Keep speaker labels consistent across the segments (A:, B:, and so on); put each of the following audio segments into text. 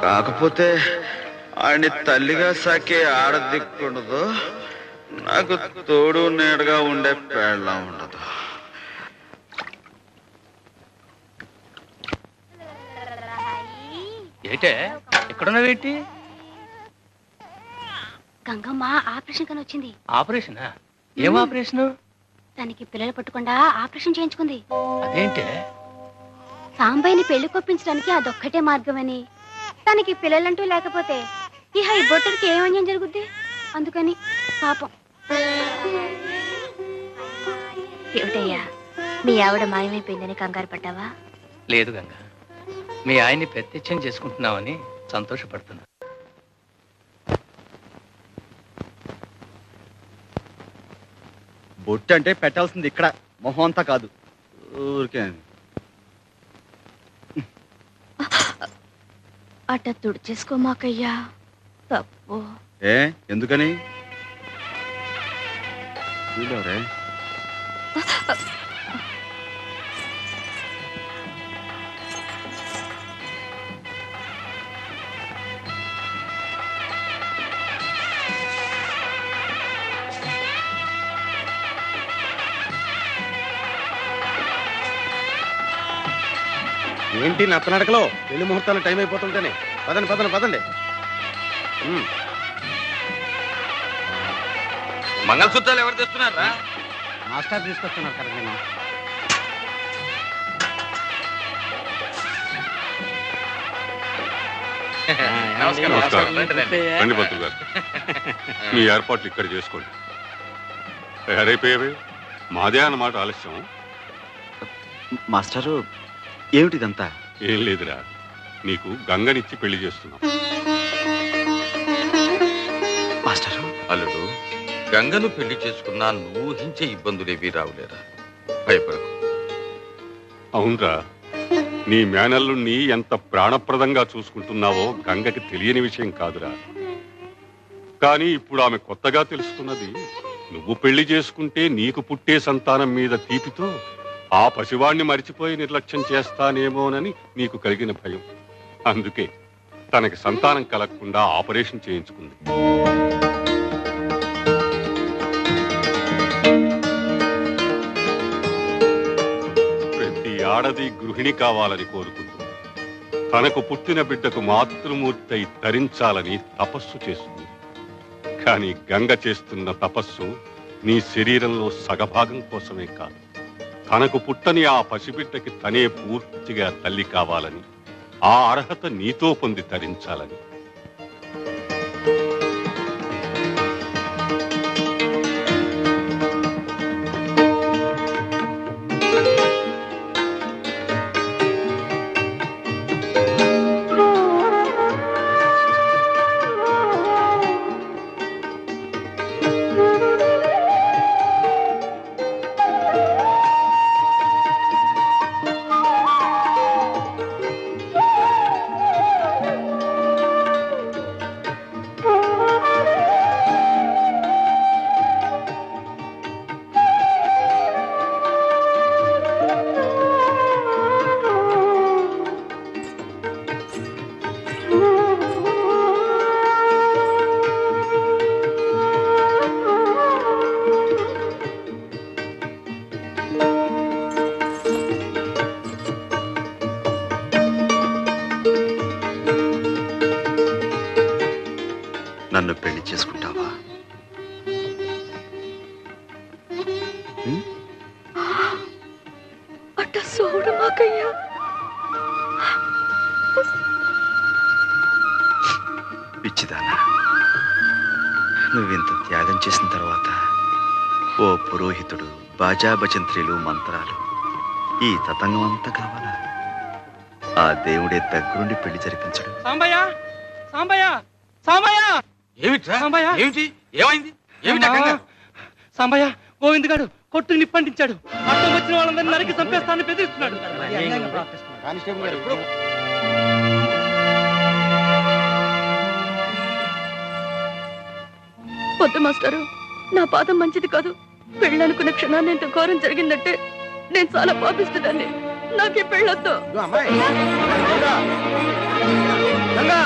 A: కాకపోతే ఆయన్ని తల్లిగా సాకే ఆడదిక్కుండదు, నాకు తోడు నీడగా ఉండే పేళ్ళ ఉండదు.
B: ఏటే ఎక్కడున్నావేంటి?
C: గంగమ్మ ఆపరేషన్ కని వచ్చింది.
B: ఆపరేషనా? ఏం ఆపరేషన్?
C: తనకి పిల్లలు పట్టకుండా ఆపరేషన్ చేయించుకుంది.
B: అదేంటే?
C: సాంబయ్యని పెళ్లి కొప్పించడానికి అదొక్కటే మార్గమని. తనకి పిల్లలంటూ లేకపోతే ఈ హై బొట్టడికి ఏమన్యం జరుగుద్ది, అందుకని పాపం. ఏమిటయ్యా, మీ ఆవిడ మాయమైపోయిందని కంగారు పడ్డావా?
B: లేదు గంగ, మీ ఆయన్ని ప్రత్యక్షం చేసుకుంటున్నావని సంతోషపడుతున్నా.
D: బొట్టు అంటే పెట్టాల్సింది ఇక్కడ, మొహం అంతా కాదు.
A: ఊరికే
C: అట్ట తుడిచేసుకోమాకయ్యా, తప్పు.
A: ఎందుకని? వీళ్ళెవరే?
D: ఏంటి నత్తనడకలో పెళ్లి ముహూర్తాలు టైం అయిపోతుంటేనే. పదండి పదండి పదండి.
A: మంగళసూత్రాలు ఎవరు తెస్తున్నారా?
D: మాస్టర్ తీసుకొస్తున్నారు కదా. నేను
E: రండి పంతులు గారు, మీ ఏర్పాట్లు ఇక్కడ చేసుకోండి. తయారైపోయావే, మాదే అన్నమాట ఆలస్యం.
A: మాస్టరు, ఏమిటిదంతా?
E: ఏం లేదురా, నీకు గంగనిచ్చి పెళ్లి చేస్తున్నాం.
A: మాస్టరు,
F: అల్లుడు, గంగను పెళ్లి చేసుకున్నా నువ్వు ఊహించే ఇబ్బందులేవి రావులేరా, భయపడకు.
E: అవునరా, నీ మేనల్లుణ్ణి ఎంత ప్రాణప్రదంగా చూసుకుంటున్నావో గంగకి తెలియని విషయం కాదురా. కానీ ఇప్పుడు ఆమె కొత్తగా తెలుసుకున్నది, నువ్వు పెళ్లి చేసుకుంటే నీకు పుట్టే సంతానం మీద తీపితో ఆ పసివాణ్ణి మరిచిపోయి నిర్లక్ష్యం చేస్తానేమోనని నీకు కలిగిన భయం. అందుకే తనకి సంతానం కలగకుండా ఆపరేషన్ చేయించుకుంది. ప్రతి ఆడది గృహిణి కావాలని కోరుకుంటుంది. తనకు పుట్టిన బిడ్డకు మాతృమూర్తి అయి తరించాలని తపస్సు చేస్తుంది. కానీ గంగ చేస్తున్న తపస్సు నీ శరీరంలో సగభాగం కోసమే కాదు, తనకు పుట్టని ఆ పసిబిడ్డకి తనే పూర్తిగా తల్లి కావాలని, ఆ అర్హత నీతో పొంది తరించాలని.
A: నన్ను పెళ్లి చేసుకుంటావా?
C: అట్ట సోడు మాకయ్యా.
A: పిచ్చిదానా, నువ్వింత త్యాగం చేసిన తర్వాత ఓ పురోహితుడు, బాజా భజంత్రీలు, మంత్రాలు, ఈ తతంగం అంతా కావాలా? ఆ దేవుడే దగ్గరుండి పెళ్లి జరిపించడు.
B: సాంబయ్య, సాంబయ్య, సాంబయ్య!
F: ఏమిటి? ఏమైంది?
B: సాంబయ్య, గోవింద్ గారు కొట్టు నిప్పంటించాడు. అర్థం వచ్చిన వాళ్ళందరినీ నరికి చంపేస్తానని బెదిరిస్తున్నాడు.
C: పొద్దు మాస్టారు, నా పాదం మంచిది కాదు. పెళ్ళనుకున్న క్షణాన్ని ఇంత ఘోరం జరిగిందంటే నేను చాలా పాపిస్తుందాన్ని. నాకే పెళ్ళొద్దు.
D: గంగా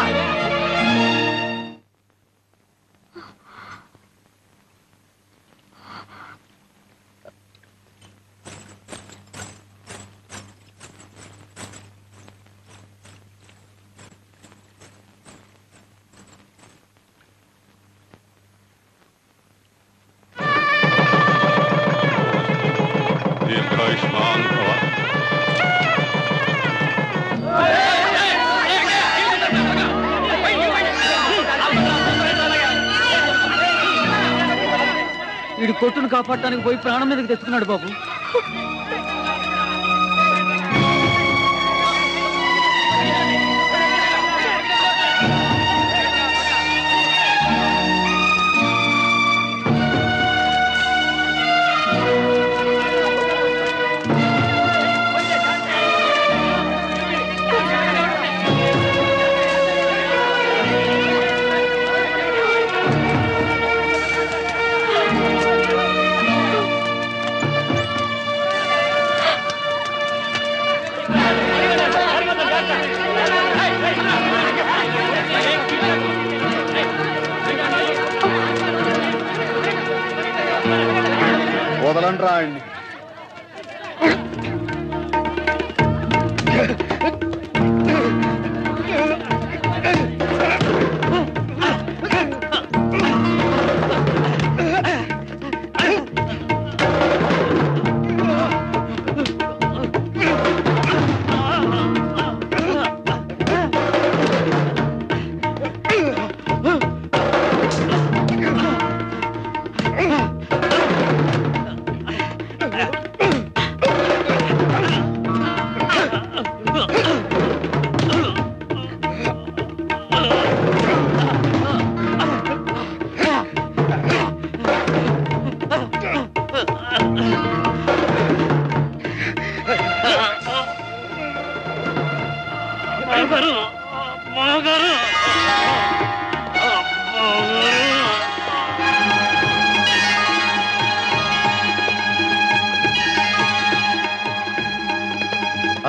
E: దీర్ఘాయుష్మాన్ భవ.
B: వీడి కొట్టును కాపాడటానికి పోయి ప్రాణం మీదకి తెచ్చుకున్నాడు బాబు.
D: వదలండి రా ఆయన్ని.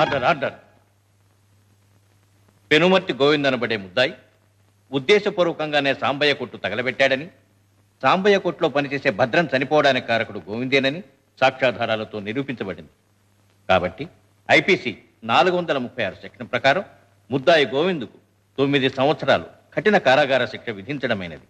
G: Order order. పెనుమర్తి గోవింద్ అనబడే ముద్దాయి ఉద్దేశపూర్వకంగానే సాంబయ్య కొట్టు తగలబెట్టాడని, సాంబయ్య కొట్టులో పనిచేసే భద్రం చనిపోవడానికి కారకుడు గోవిందేనని సాక్ష్యాధారాలతో నిరూపించబడింది. కాబట్టి ఐపీసీ 436 సెక్షన్ ప్రకారం ముద్దాయి గోవిందుకు 9 సంవత్సరాలు కఠిన కారాగార శిక్ష విధించడమైనది.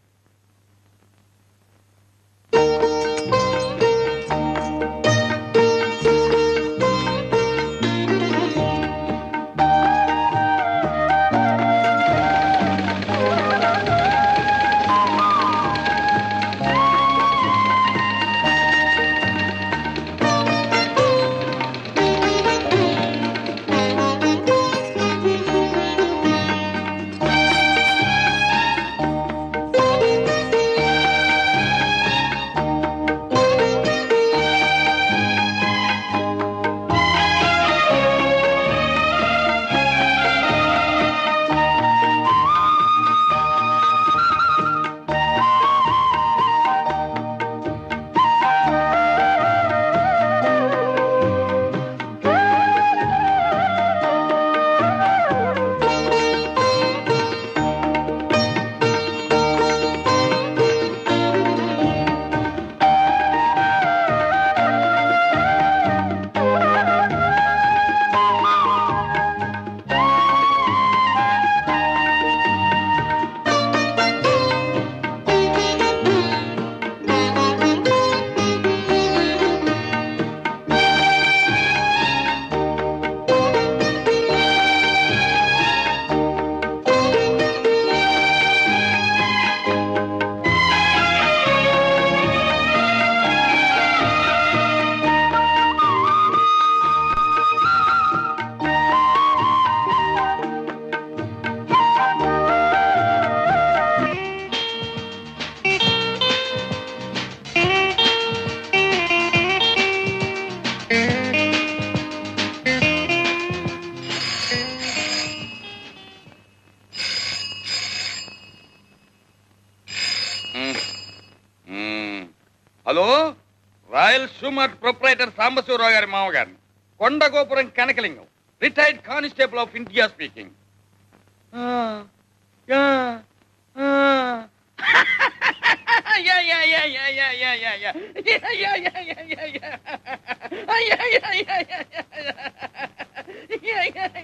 F: Hello, royal shoe mart proprietor Sambasivarao గారి మామగారిని, Kondagopuram Kanakalingam, retired constable of India speaking.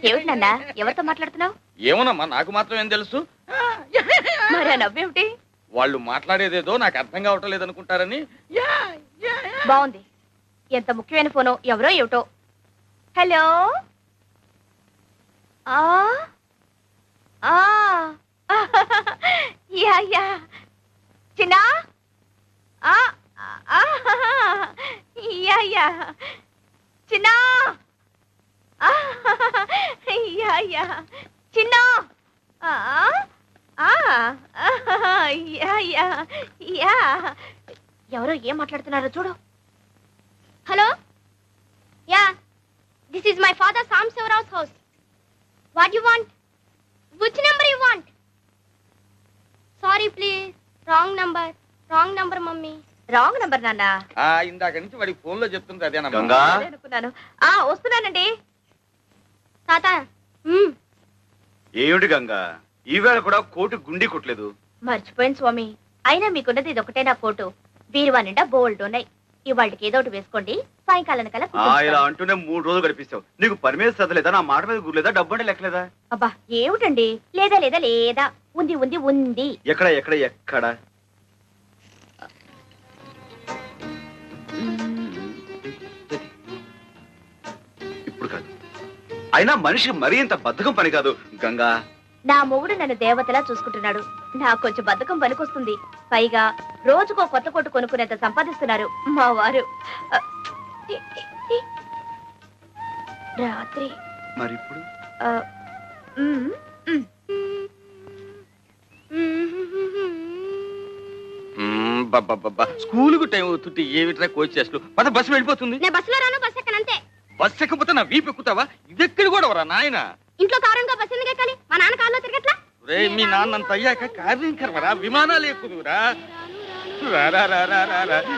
C: ఏమిటి నాన్న ఎవరితో మాట్లాడుతున్నావు?
F: ఏమోనమ్మా, నాకు మాత్రం ఏం తెలుసు.
C: మరి ఆ నవ్వేమిటి?
F: వాళ్ళు మాట్లాడేదేదో నాకు అర్థం కావటం లేదనుకుంటారని.
C: బాగుంది. ఎంత ముఖ్యమైన ఫోను, ఎవరో ఏమిటో. హలో. యా యా చిన్నా. యా యా చిన్నా. యా యా చిన్నా. Yeah yeah yeah. ఎవరో ఏం మాట్లాడుతున్నారో చూడు. Hello. Yeah, this is my father Sambasivarao house. What you want? Which number you want? Sorry please, wrong number. Wrong number mummy. Wrong number నాన్న.
F: ఇందాక నుంచి వాడికి ఫోన్ లో చెప్తుంది అదేనమ్మా.
A: గంగా
C: అనుకున్నాను. వస్తున్నానండి తాత.
A: ఏమిటి గంగా, ఈవేళ కూడా కోటు గుండి కొట్టలేదు?
C: మర్చిపోయాను స్వామి. అయినా మీకున్నది ఇదొకటే నా కోటు. బీరువా నిండా బోల్డ్ ఉన్నాయి. ఇవాళకి ఏదో ఒకటి వేసుకోండి, సాయంకాలం కల్లా
A: ఇలా అంటూనే 3 రోజులు గడిపిస్తావు. నీకు పని మీద శ్రద్ధ లేదా? నా మాట మీద గుర్లేదా? డబ్బు అంటే లెక్కలేదా?
C: అబ్బా ఏమిటండి, లేదా లేదా లేదా, ఉంది ఉంది ఉంది.
A: ఎక్కడ ఎక్కడ ఎక్కడ? ఇప్పుడు కాదు. అయినా మనిషికి మరీ ఇంత బద్ధకం పని కాదు గంగా.
C: నా మొగుడు నన్ను దేవతలా చూసుకుంటున్నాడు. నాకు కొంచెం బద్ధకం పనికొస్తుంది. పైగా రోజుకో కొత్త కొట్టు కొనుక్కునేంత సంపాదిస్తున్నారు మా వారు. రాత్రి
A: మరి ఇప్పుడు
F: స్కూలుకు టైం అవుతుంది. ఏమిట్రా కోచ్ చేస్తూ పద, బస్సు వెళ్ళిపోతుంది.
C: నేను బస్సులో రాను, బస్ ఎక్కనంతే.
F: బస్సు ఎక్కకపోతే నా వీపు ఎక్కుతావా? ఇదెక్కడి కూడా వరా నాయన.
C: ఇంట్లో కారంగా బస్సు ఎందుకు ఎక్కాలి? మా నాన్న కాల్లో తిరగట్లా?
F: రే, మీ నాన్నంత అయ్యాక కార్యం కర్మరా, విమానాలు ఎక్కుదురా.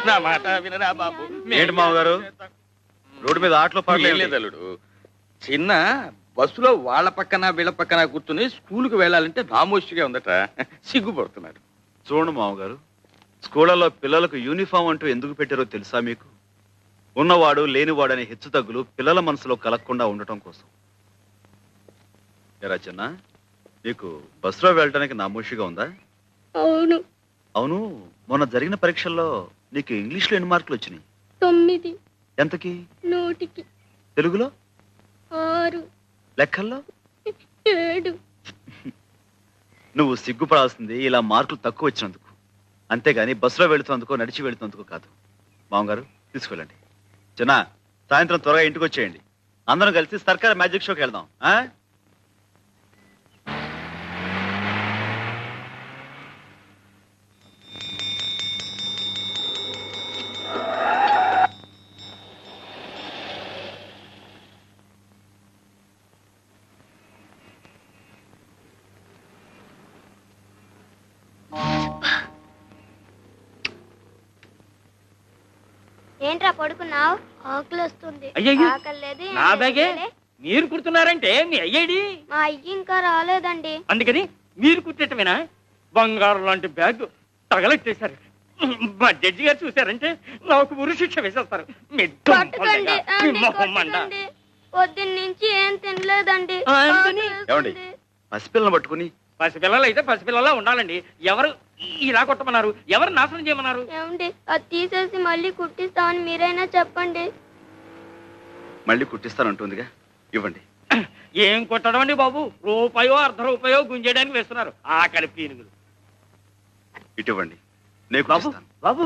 F: నా మాట వినరా బాబు.
A: ఏంటి మామగారు, రోడ్డు మీద ఆటలో
F: లేదలుడు. చిన్న బస్సులో వాళ్ళ పక్కన వీళ్ళ పక్కన కూర్చుని స్కూల్కి వెళ్ళాలంటే నామోషిగా ఉందట, సిగ్గుపడుతున్నాడు.
A: చూడండి మామగారు, స్కూళ్ళలో పిల్లలకు యూనిఫామ్ అంటూ ఎందుకు పెట్టారో తెలుసా మీకు? ఉన్నవాడు లేనివాడు అనే హెచ్చు తగ్గులు పిల్లల మనసులో కలగకుండా ఉండటం కోసం. ఎరా చిన్న, నీకు బస్సులో వెళ్ళడానికి నామోషిగా ఉందా?
C: అవును.
A: అవును, మొన్న జరిగిన పరీక్షల్లో నీకు ఇంగ్లీష్లో ఎన్ని మార్కులు వచ్చినాయి?
C: 9.
A: ఎంతకి?
C: 100కి.
A: తెలుగులో?
C: 6.
A: లెక్కల్లో?
C: 7.
A: నువ్వు సిగ్గుపడాల్సింది ఇలా మార్కులు తక్కువ వచ్చినందుకు, అంతేగాని బస్సులో వెళుతున్నందుకో నడిచి వెళుతున్నందుకు కాదు. మామగారు తీసుకెళ్ళండి. చిన్న, సాయంత్రం త్వరగా ఇంటికి వచ్చేయండి. అందరం కలిసి సర్కార్ మ్యాజిక్ షోకి వెళ్దాం.
C: ఏంట్రా పడుకున్నావు? ఆకలి వస్తుంది.
B: అయ్యయ్యో,
C: ఆకలి లేదు,
B: నా బ్యాగే మీరు కుడుతున్నారంటే మీ అయ్యేడి?
C: మా అయ్యి ఇంకా రాలేదండి.
B: అందుకని మీరు కుట్టేటమేనా? బంగారం లాంటి బ్యాగ్ తగలెట్టేశారు. మా జడ్జి గారు చూశారంటే నాకు ఉరి శిక్ష వేసేస్తారు.
C: పొద్దున్న నుంచి ఏం తినలేదండి.
A: ఏమండి, పసిపిల్లని పట్టుకుని?
B: పసిపిల్లలు అయితే పసిపిల్లలా ఉండాలండి. ఎవరు ఇలా కొట్టమన్నారు? ఎవరు నాశనం చేయమన్నారు?
C: ఏమండి, అది తీసేసి మళ్ళీ కుట్టిస్తామని మీరైనా చెప్పండి.
A: మళ్ళీ కుట్టిస్తానంటుందిగా, ఇవ్వండి.
B: ఏం కొట్టడం అండి బాబు, రూపాయో ₹1 గుంజేయడానికి వేస్తున్నారు ఆకలి పీనుగులు.
A: ఇటువంటి నేను
B: బాబు బాబు,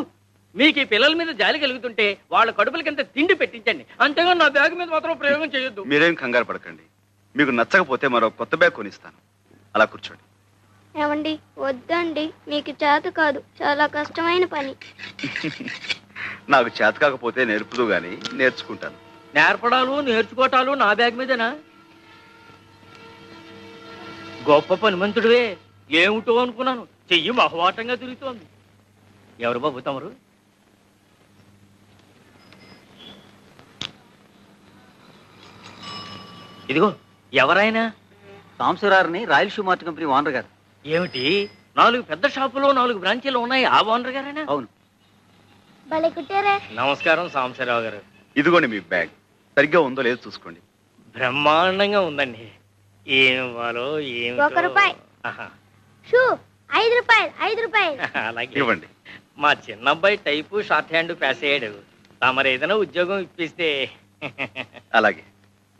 B: మీకు ఈ పిల్లల మీద జాలి కలుగుతుంటే వాళ్ళ కడుపులకింత తిండి పెట్టించండి, అంతేగాని నా బ్యాగ్ మీద మాత్రం ప్రయోగం చేయొద్దు.
A: మీరేం కంగారు పడకండి. మీకు నచ్చకపోతే మరో కొత్త బ్యాగ్ కొనిస్తాను. అలా కూర్చోండి.
C: ఏమండి, వద్దండి, మీకు చేత కాదు, చాలా కష్టమైన పని.
A: నాకు చేత కాకపోతే నేర్పుదు గాని నేర్చుకుంటాను.
B: నేర్పడాలు నేర్చుకోవటాలు నా బ్యాగ్ మీదేనా? గొప్ప పనిమంతుడివే, ఏమిటో అనుకున్నాను. చెయ్యి మహవాటంగా తిరుగుతోంది. ఎవరు బాబు తమరు? ఇదిగో ఎవరైనా?
H: సాంబశివరావుని royal shoe mart company owner గారు.
B: ఏమిటి 4 పెద్ద షాపులో 4 బ్రాంచీలు ఉన్నాయి ఆ ఓనర్ గారేనా?
A: అవును.
C: భలే కుట్టారే.
B: నమస్కారం సాంబశివరావు గారు.
A: ఇదిగోండి మీ బ్యాగ్. సరిగ్గా ఉందో లేదో చూసుకోండి.
B: బ్రహ్మాండంగా ఉందండి. ఏం ఇవ్వాలో ఏమి.
C: ₹1. షూ ₹5.
B: అలాగే
A: ఇవ్వండి.
B: మా చిన్న అబ్బాయి టైపు షార్ట్ హ్యాండ్ పాస్ అయ్యాడు. తమరు ఏదైనా ఉద్యోగం ఇప్పిస్తే.
A: అలాగే,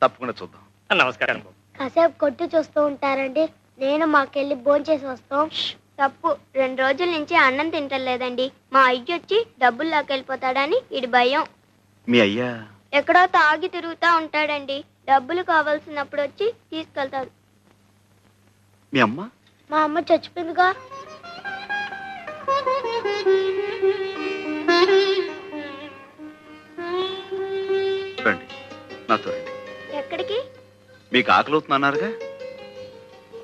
A: తప్పకుండా చూద్దాం.
B: నమస్కారం బాబు.
C: కాసేపు కొట్టు చూస్తూ ఉంటారండి. నేను మాకెళ్ళి భోంచేసి వస్తాం. తప్పు, 2 రోజుల నుంచి అన్నం తింటలేదండి. మా అయ్య వచ్చి డబ్బులు లాకెళ్ళిపోతాడని ఇడి భయం.
A: మీ అయ్యా
C: ఎక్కడో తాగి తిరుగుతా ఉంటాడండి. డబ్బులు కావాల్సినప్పుడు వచ్చి తీసుకెళ్తాడు.
A: మీ అమ్మ?
C: మా అమ్మ చచ్చిపోయిందిగా.
A: రండి, నాతో రండి.
C: ఎక్కడికి?
A: మీకు ఆకలి అవుతుందన్నారుగా,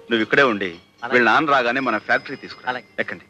A: నువ్వు ఇక్కడే ఉండి వీళ్ళ నాన్న రాగానే మన ఫ్యాక్టరీ తీసుకురా. ఎక్కండి.